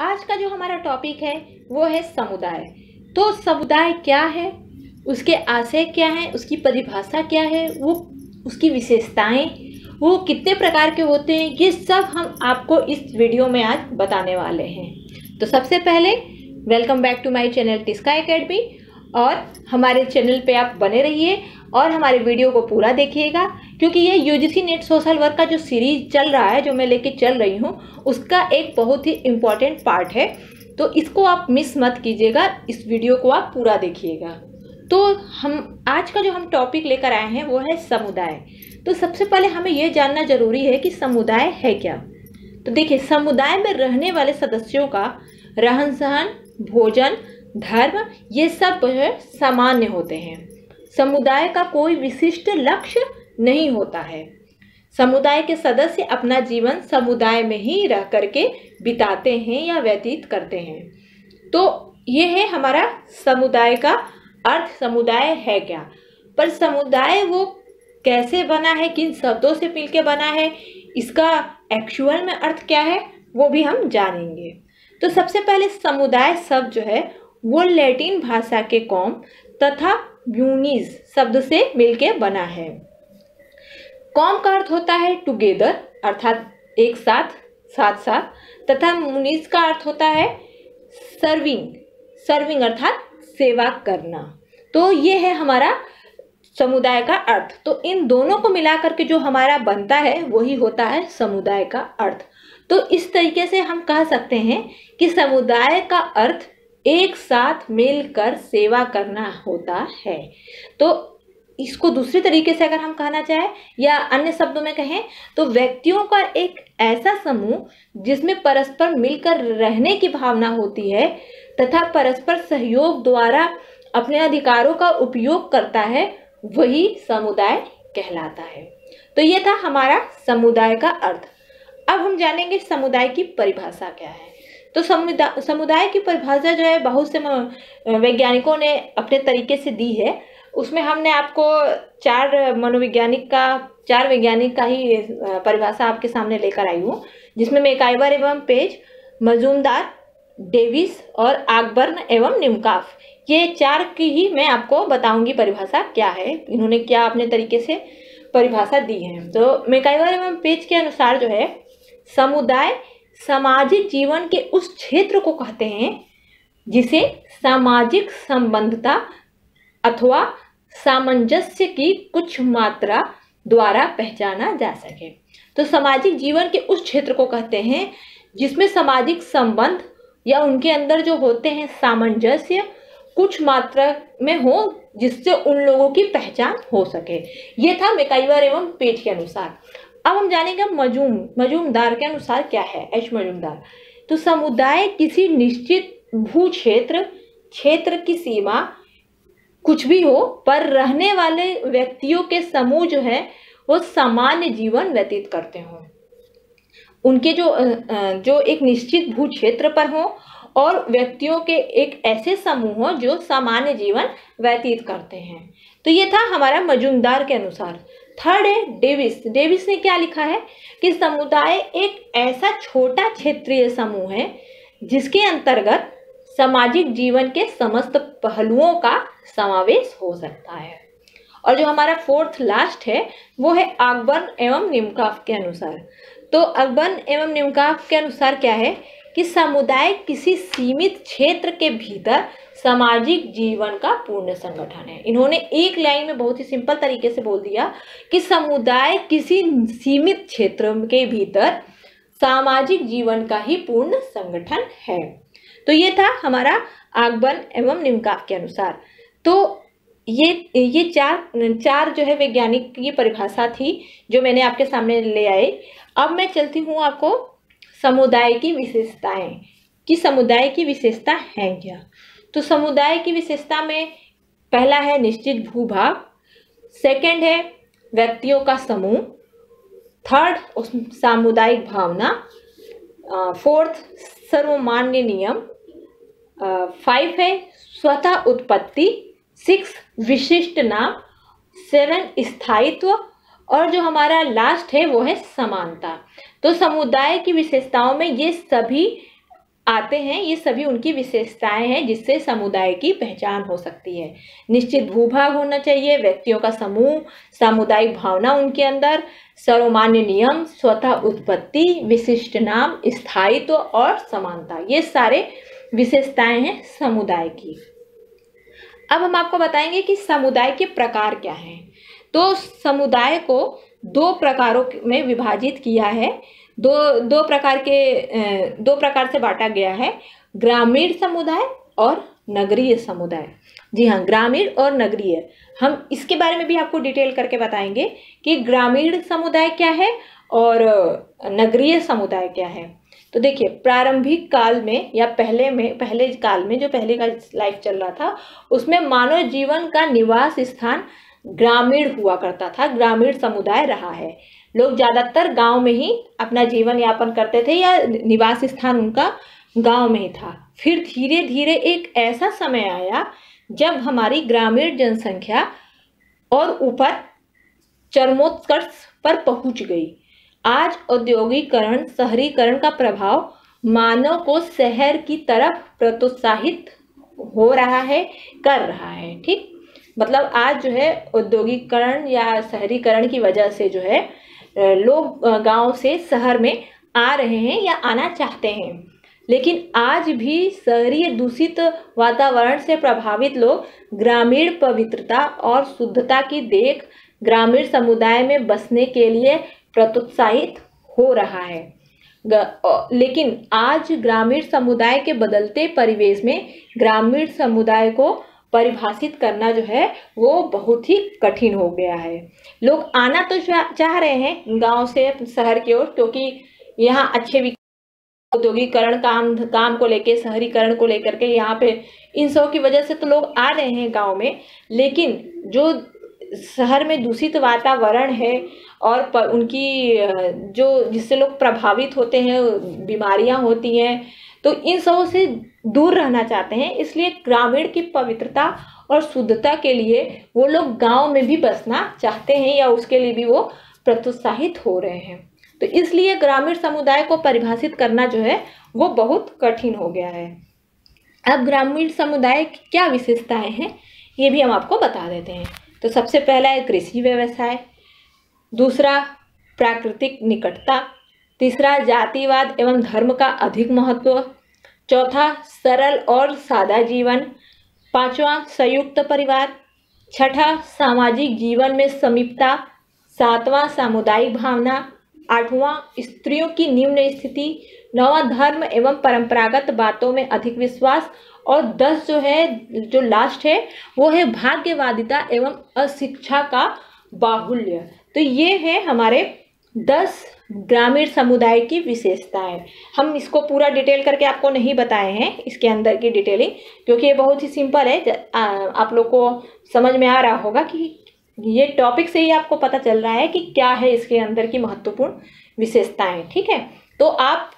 आज का जो हमारा टॉपिक है वो है समुदाय। तो समुदाय क्या है, उसके आशय क्या है, उसकी परिभाषा क्या है, वो उसकी विशेषताएं, वो कितने प्रकार के होते हैं, ये सब हम आपको इस वीडियो में आज बताने वाले हैं। तो सबसे पहले welcome back to my channel Tiska academy, और हमारे चैनल पे आप बने रहिए और हमारे वीडियो को पूरा देखिएगा, क्योंकि ये यूजीसी नेट सोशल वर्क का जो सीरीज चल रहा है, जो मैं लेके चल रही हूँ, उसका एक बहुत ही इम्पॉर्टेंट पार्ट है। तो इसको आप मिस मत कीजिएगा, इस वीडियो को आप पूरा देखिएगा। तो हम आज का जो हम टॉपिक लेकर आए हैं वो है समुदाय। तो सबसे पहले हमें ये जानना जरूरी है कि समुदाय है क्या। तो देखिए, समुदाय में रहने वाले सदस्यों का रहन सहन, भोजन, धर्म, ये सब जो है सामान्य होते हैं। समुदाय का कोई विशिष्ट लक्ष्य नहीं होता है। समुदाय के सदस्य अपना जीवन समुदाय में ही रह करके बिताते हैं या व्यतीत करते हैं। तो ये है हमारा समुदाय का अर्थ। समुदाय है क्या, पर समुदाय वो कैसे बना है, किन शब्दों से मिलकर बना है, इसका एक्चुअल में अर्थ क्या है, वो भी हम जानेंगे। तो सबसे पहले समुदाय शब्द जो है वो लैटिन भाषा के कॉम तथा म्यूनिस शब्द से मिलकर बना है। कॉम का अर्थ होता है टुगेदर, अर्थात एक साथ, साथ साथ, तथा म्यूनिस का अर्थ होता है सर्विंग, सर्विंग अर्थात सेवा करना। तो ये है हमारा समुदाय का अर्थ। तो इन दोनों को मिलाकर के जो हमारा बनता है वही होता है समुदाय का अर्थ। तो इस तरीके से हम कह सकते हैं कि समुदाय का अर्थ एक साथ मिलकर सेवा करना होता है। तो इसको दूसरे तरीके से अगर हम कहना चाहें या अन्य शब्दों में कहें तो व्यक्तियों का एक ऐसा समूह जिसमें परस्पर मिलकर रहने की भावना होती है तथा परस्पर सहयोग द्वारा अपने अधिकारों का उपयोग करता है, वही समुदाय कहलाता है। तो ये था हमारा समुदाय का अर्थ। अब हम जानेंगे समुदाय की परिभाषा क्या है। तो समुदाय की परिभाषा जो है बहुत से वैज्ञानिकों ने अपने तरीके से दी है। उसमें हमने आपको चार वैज्ञानिक का ही परिभाषा आपके सामने लेकर आई हूँ, जिसमें मैकाइवर एवं पेज, मजूमदार, डेविस और ऑकबर्न एवं निमकॉफ, ये चार की ही मैं आपको बताऊंगी परिभाषा क्या है, इन्होंने क्या अपने तरीके से परिभाषा दी है। तो मैकाइवर एवं पेज के अनुसार जो है समुदाय सामाजिक जीवन के उस क्षेत्र को कहते हैं जिसे सामाजिक संबंधता अथवा सामंजस्य की कुछ मात्रा द्वारा पहचाना जा सके। तो सामाजिक जीवन के उस क्षेत्र को कहते हैं जिसमें सामाजिक संबंध या उनके अंदर जो होते हैं सामंजस्य कुछ मात्रा में हो, जिससे उन लोगों की पहचान हो सके। ये था मैकाइवर एवं पेज के अनुसार। अब हम जानेंगे मजूमदार के अनुसार क्या है। एच मजूमदार, तो समुदाय किसी निश्चित भू क्षेत्र की सीमा कुछ भी हो, पर रहने वाले व्यक्तियों के समूह जो है वो सामान्य जीवन व्यतीत करते हों। उनके जो एक निश्चित भू क्षेत्र पर हो और व्यक्तियों के एक ऐसे समूह हो जो सामान्य जीवन व्यतीत करते हैं। तो ये था हमारा मजूमदार के अनुसार। थर्ड है डेविस। डेविस ने क्या लिखा है कि समुदाय एक ऐसा छोटा क्षेत्रीय समूह है जिसके अंतर्गत सामाजिक जीवन के समस्त पहलुओं का समावेश हो सकता है। और जो हमारा फोर्थ लास्ट है वो है ऑकबर्न एवं निमकॉफ के अनुसार। तो ऑकबर्न एवं निमकॉफ के अनुसार क्या है कि समुदाय किसी सीमित क्षेत्र के भीतर सामाजिक जीवन का पूर्ण संगठन है। इन्होंने एक लाइन में बहुत ही सिंपल तरीके से बोल दिया कि समुदाय किसी सीमित क्षेत्र के भीतर सामाजिक जीवन का ही पूर्ण संगठन है। तो ये था हमारा ऑकबर्न एवं निमकॉफ के अनुसार। तो ये चार जो है वैज्ञानिक की परिभाषा थी जो मैंने आपके सामने ले आई। अब मैं चलती हूँ आपको समुदाय की विशेषताएं, कि समुदाय की विशेषता है क्या। तो समुदाय की विशेषता में पहला है निश्चित भूभाग, सेकंड है व्यक्तियों का समूह, थर्ड सामुदायिक भावना, फोर्थ सर्वमान्य नियम, 5 है स्वतः उत्पत्ति, 6 विशिष्ट नाम, 7 स्थायित्व, और जो हमारा लास्ट है वो है समानता। तो समुदाय की विशेषताओं में ये सभी आते हैं, ये सभी उनकी विशेषताएं हैं जिससे समुदाय की पहचान हो सकती है। निश्चित भूभाग होना चाहिए, व्यक्तियों का समूह, सामुदायिक भावना उनके अंदर, सर्वमान्य नियम, स्वतः उत्पत्ति, विशिष्ट नाम, स्थायित्व और समानता, ये सारे विशेषताएं हैं समुदाय की। अब हम आपको बताएंगे कि समुदाय के प्रकार क्या हैं। तो समुदाय को दो प्रकारों में विभाजित किया है, दो प्रकार से बांटा गया है, ग्रामीण समुदाय और नगरीय समुदाय। जी हाँ, ग्रामीण और नगरीय, हम इसके बारे में भी आपको डिटेल करके बताएंगे कि ग्रामीण समुदाय क्या है और नगरीय समुदाय क्या है। तो देखिए, प्रारंभिक काल में या पहले काल में, जो पहले का लाइफ चल रहा था, उसमें मानव जीवन का निवास स्थान ग्रामीण हुआ करता था, ग्रामीण समुदाय रहा है। लोग ज़्यादातर गांव में ही अपना जीवन यापन करते थे या निवास स्थान उनका गांव में ही था। फिर धीरे धीरे एक ऐसा समय आया जब हमारी ग्रामीण जनसंख्या और ऊपर चरमोत्कर्ष पर पहुंच गई। आज औद्योगिकरण, शहरीकरण का प्रभाव मानव को शहर की तरफ प्रोत्साहित हो रहा है, कर रहा है। ठीक, मतलब आज जो है औद्योगिकरण या शहरीकरण की वजह से जो है लोग गांव से शहर में आ रहे हैं या आना चाहते हैं, लेकिन आज भी शहरी दूषित वातावरण से प्रभावित लोग ग्रामीण पवित्रता और शुद्धता की देख ग्रामीण समुदाय में बसने के लिए प्रोत्साहित हो रहा है। लेकिन आज ग्रामीण समुदाय के बदलते परिवेश में ग्रामीण समुदाय को परिभाषित करना जो है वो बहुत ही कठिन हो गया है। लोग आना तो चाह रहे हैं गांव से शहर की ओर, क्योंकि यहाँ अच्छे औद्योगिकरण काम को लेके, शहरीकरण को लेकर के यहाँ पे इन सब की वजह से तो लोग आ रहे हैं गांव में, लेकिन जो शहर में दूषित वातावरण है और उनकी जो जिससे लोग प्रभावित होते हैं, बीमारियां होती हैं, तो इन सबों से दूर रहना चाहते हैं। इसलिए ग्रामीण की पवित्रता और शुद्धता के लिए वो लोग गांव में भी बसना चाहते हैं या उसके लिए भी वो प्रोत्साहित हो रहे हैं। तो इसलिए ग्रामीण समुदाय को परिभाषित करना जो है वो बहुत कठिन हो गया है। अब ग्रामीण समुदाय की क्या विशेषताएं हैं ये भी हम आपको बता देते हैं। तो सबसे पहला है कृषि व्यवसाय, दूसरा प्राकृतिक निकटता, तीसरा जातिवाद एवं धर्म का अधिक महत्व, चौथा सरल और सादा जीवन, पांचवा संयुक्त परिवार, छठा सामाजिक जीवन में समीपता, सातवां सामुदायिक भावना, आठवां स्त्रियों की निम्न स्थिति, नौवां धर्म एवं परंपरागत बातों में अधिक विश्वास, और 10 जो है, जो लास्ट है वो है भाग्यवादिता एवं अशिक्षा का बाहुल्य। तो ये है हमारे 10 ग्रामीण समुदाय की विशेषताएं। हम इसको पूरा डिटेल करके आपको नहीं बताए हैं, इसके अंदर की डिटेलिंग, क्योंकि ये बहुत ही सिंपल है। आप लोग को समझ में आ रहा होगा कि ये टॉपिक से ही आपको पता चल रहा है कि क्या है इसके अंदर की महत्वपूर्ण विशेषताएं। ठीक है, तो आप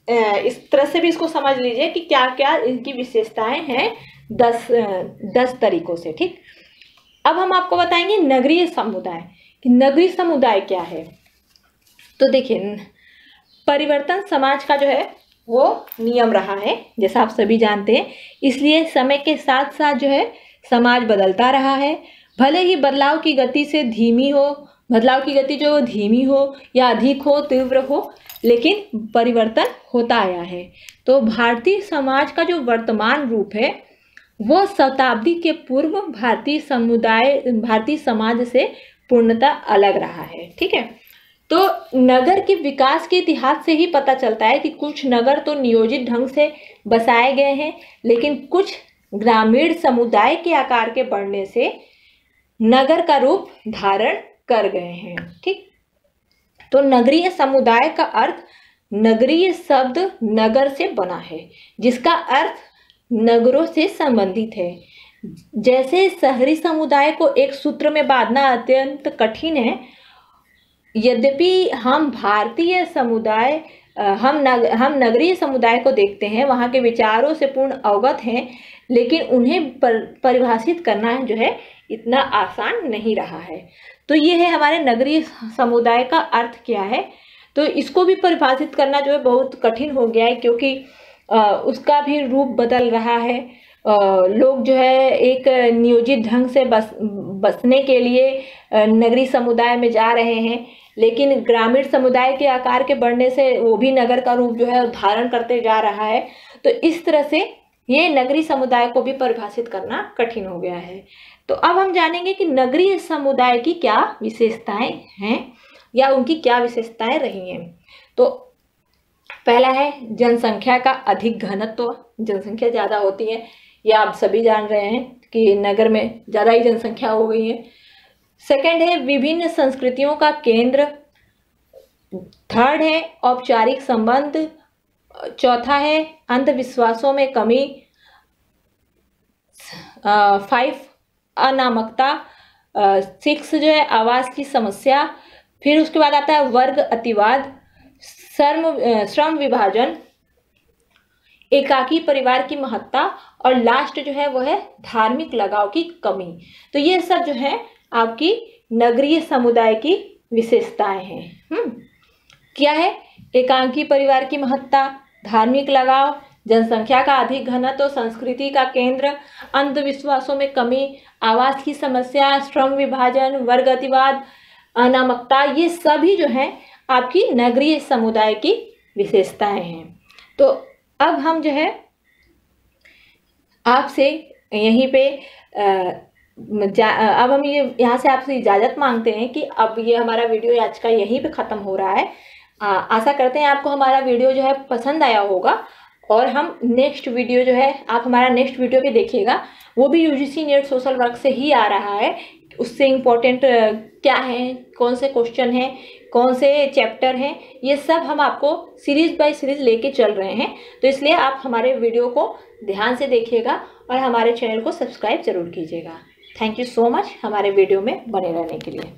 इस तरह से भी इसको समझ लीजिए कि क्या क्या इनकी विशेषताएं हैं 10 तरीकों से। ठीक, अब हम आपको बताएंगे नगरीय समुदाय कि नगरीय समुदाय क्या है। तो देखिए, परिवर्तन समाज का जो है वो नियम रहा है, जैसा आप सभी जानते हैं, इसलिए समय के साथ साथ जो है समाज बदलता रहा है। भले ही बदलाव की गति जो धीमी हो या अधिक हो, तीव्र हो, लेकिन परिवर्तन होता आया है। तो भारतीय समाज का जो वर्तमान रूप है वो शताब्दी के पूर्व भारतीय समाज से पूर्णतः अलग रहा है। ठीक है, तो नगर के विकास के इतिहास से ही पता चलता है कि कुछ नगर तो नियोजित ढंग से बसाए गए हैं, लेकिन कुछ ग्रामीण समुदाय के आकार के बढ़ने से नगर का रूप धारण कर गए हैं। ठीक, तो नगरीय समुदाय का अर्थ, नगरीय शब्द नगर से बना है, जिसका अर्थ नगरों से संबंधित है। जैसे शहरी समुदाय को एक सूत्र में बांधना अत्यंत कठिन है, यद्यपि हम नगरीय समुदाय को देखते हैं, वहाँ के विचारों से पूर्ण अवगत हैं, लेकिन उन्हें परिभाषित करना जो है इतना आसान नहीं रहा है। तो ये है हमारे नगरीय समुदाय का अर्थ क्या है। तो इसको भी परिभाषित करना जो है बहुत कठिन हो गया है, क्योंकि उसका भी रूप बदल रहा है। लोग जो है एक नियोजित ढंग से बसने के लिए नगरीय समुदाय में जा रहे हैं, लेकिन ग्रामीण समुदाय के आकार के बढ़ने से वो भी नगर का रूप जो है धारण करते जा रहा है। तो इस तरह से ये नगरीय समुदाय को भी परिभाषित करना कठिन हो गया है। तो अब हम जानेंगे कि नगरीय समुदाय की क्या विशेषताएं हैं या उनकी क्या विशेषताएं रही हैं। तो पहला है जनसंख्या का अधिक घनत्व। जनसंख्या ज़्यादा होती है, ये आप सभी जान रहे हैं कि नगर में ज़्यादा ही जनसंख्या हो गई है। सेकंड है विभिन्न संस्कृतियों का केंद्र। थर्ड है औपचारिक संबंध। चौथा है अंधविश्वासों में कमी। 5 अनामकता। 6 जो है आवास की समस्या। फिर उसके बाद आता है वर्ग अतिवाद, श्रम विभाजन, एकाकी परिवार की महत्ता और लास्ट जो है वो है धार्मिक लगाव की कमी। तो ये सब जो है आपकी नगरीय समुदाय की विशेषताएं हैं। क्या है? एकाकी परिवार की महत्ता, धार्मिक लगाव, जनसंख्या का अधिक घनत्व, संस्कृति का केंद्र, अंधविश्वासों में कमी, आवास की समस्या, श्रम विभाजन, वर्ग अतिवाद, अनामकता, ये सभी जो है आपकी नगरीय समुदाय की विशेषताएं हैं। तो अब हम जो है आपसे यहीं पे अब हम ये यहाँ से आपसे इजाज़त मांगते हैं कि अब ये हमारा वीडियो आज का यहीं पे ख़त्म हो रहा है। आशा करते हैं आपको हमारा वीडियो जो है पसंद आया होगा और हम नेक्स्ट वीडियो जो है आप हमारा नेक्स्ट वीडियो भी देखिएगा, वो भी यूजीसी नेट सोशल वर्क से ही आ रहा है। उससे इम्पोर्टेंट क्या है, कौन से क्वेश्चन हैं, कौन से चैप्टर हैं, ये सब हम आपको सीरीज बाय सीरीज लेके चल रहे हैं। तो इसलिए आप हमारे वीडियो को ध्यान से देखिएगा और हमारे चैनल को सब्सक्राइब जरूर कीजिएगा। थैंक यू सो मच हमारे वीडियो में बने रहने के लिए।